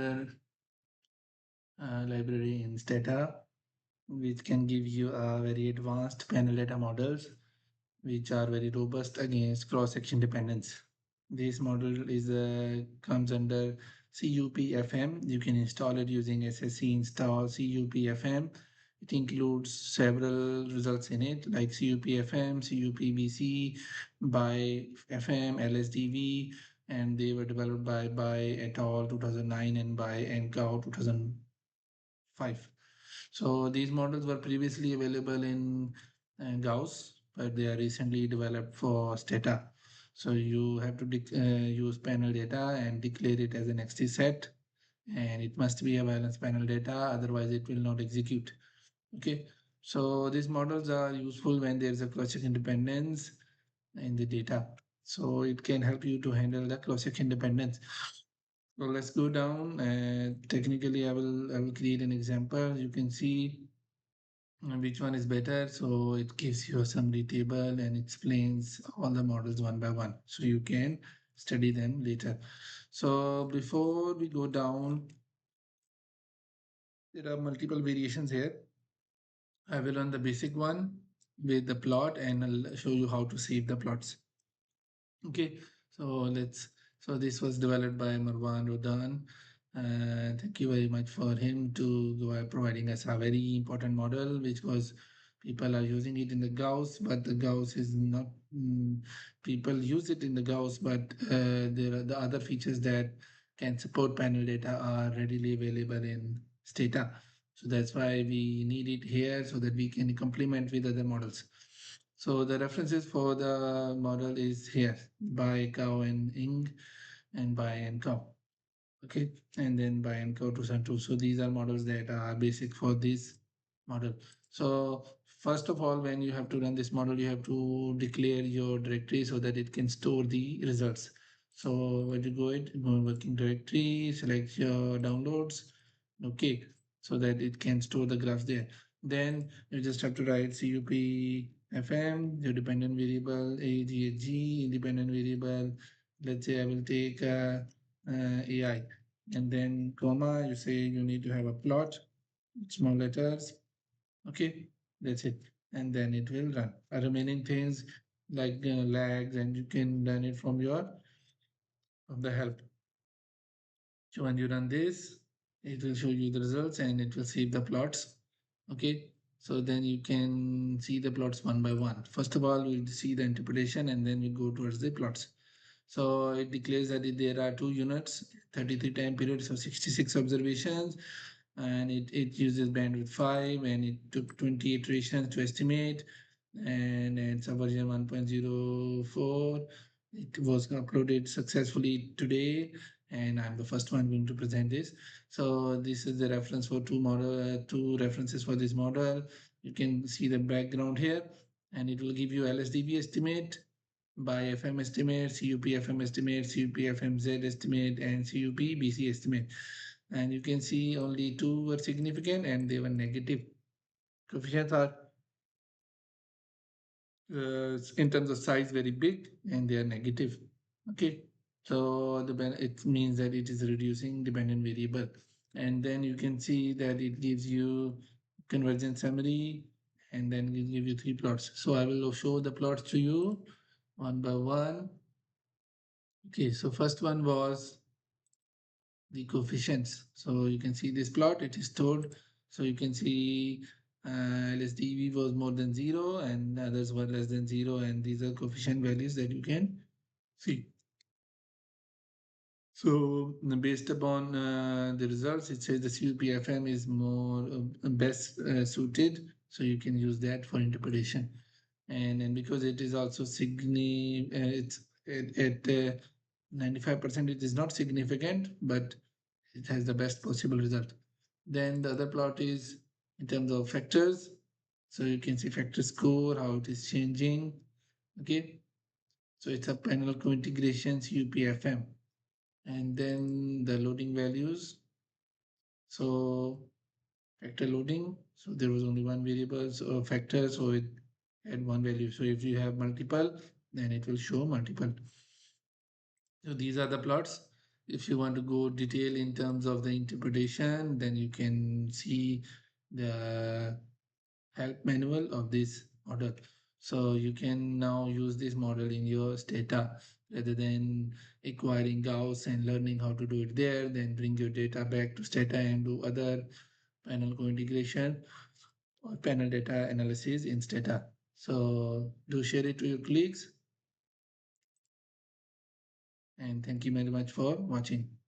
another library in Stata, which can give you a very advanced panel data models, which are very robust against cross-section dependence. This model is comes under CupFM. You can install it using SSC install CupFM. It includes several results in it like CupFM, CupBC, BaiFM, LSDV, and they were developed by Bai et al. 2009 and by and Gao 2005. So these models were previously available in Gauss, but they are recently developed for Stata. So you have to use panel data and declare it as an XT set, and it must be a balanced panel data, otherwise it will not execute. Okay, so these models are useful when there is a cross-section dependence in the data. So it can help you to handle the cross-section dependence. So let's go down. Technically, I will create an example. You can see which one is better. So it gives you a summary table and explains all the models one by one. So you can study them later. So before we go down, there are multiple variations here. I will run the basic one with the plot and I'll show you how to save the plots. Okay, so this was developed by Marwan Rodan. Thank you very much for him to providing us a very important model, which was people are using it in the Gauss, but the Gauss is not. People use it in the Gauss, but there are the other features that can support panel data are readily available in Stata. So that's why we need it here so that we can complement with other models. So the references for the model is here by Cow and Ing and by and Cow. Okay, and then by and Cow 2 So these are models that are basic for this model. So first of all, when you have to run this model, you have to declare your directory so that it can store the results. So when you go in working directory, select your downloads. Okay, so that it can store the graphs there. Then you just have to write CupFM, your dependent variable, AGHG, independent variable. Let's say I will take AI, and then comma, you say you need to have a plot, small letters. Okay, that's it. And then it will run. Remaining things like lags, and you can run it from the help. So when you run this, it will show you the results and it will save the plots. Okay, so then you can see the plots one by one. First of all, we'll see the interpretation and then we go towards the plots. So it declares that there are 2 units, 33 time periods, so 66 observations, and it uses bandwidth 5 and it took 20 iterations to estimate, and it's a version 1.04. It was uploaded successfully today, and I'm the first one going to present this. So this is the reference for two references for this model. You can see the background here, and it will give you LSDB estimate, BaiFM estimate, CupFM estimate, CupFMZ estimate, and CupBC estimate. And you can see only two were significant and they were negative. Coefficients are in terms of size very big and they are negative. Okay, so it means that it is reducing dependent variable. And then you can see that it gives you convergence summary and then it give you 3 plots. So I will show the plots to you one by one. Okay, so first one was the coefficients. So you can see this plot, it is stored. So you can see LSDV was more than 0 and others were less than 0, and these are coefficient values that you can see. So based upon the results, it says the CupFM is more best suited. So you can use that for interpretation. And because it is also it's at 95%, it is not significant, but it has the best possible result. Then the other plot is in terms of factors. So you can see factor score, how it is changing. Okay. So it's a panel co-integration CupFM. And then the loading values. So factor loading. So there was only one variable, so factor, so it had one value. So if you have multiple, then it will show multiple. So these are the plots. if you want to go detail in terms of the interpretation, then you can see the help manual of this model. So you can now use this model in your Stata rather than acquiring Gauss and learning how to do it there, then bring your data back to Stata and do other panel co-integration or panel data analysis in Stata. So do share it to your colleagues, and thank you very much for watching.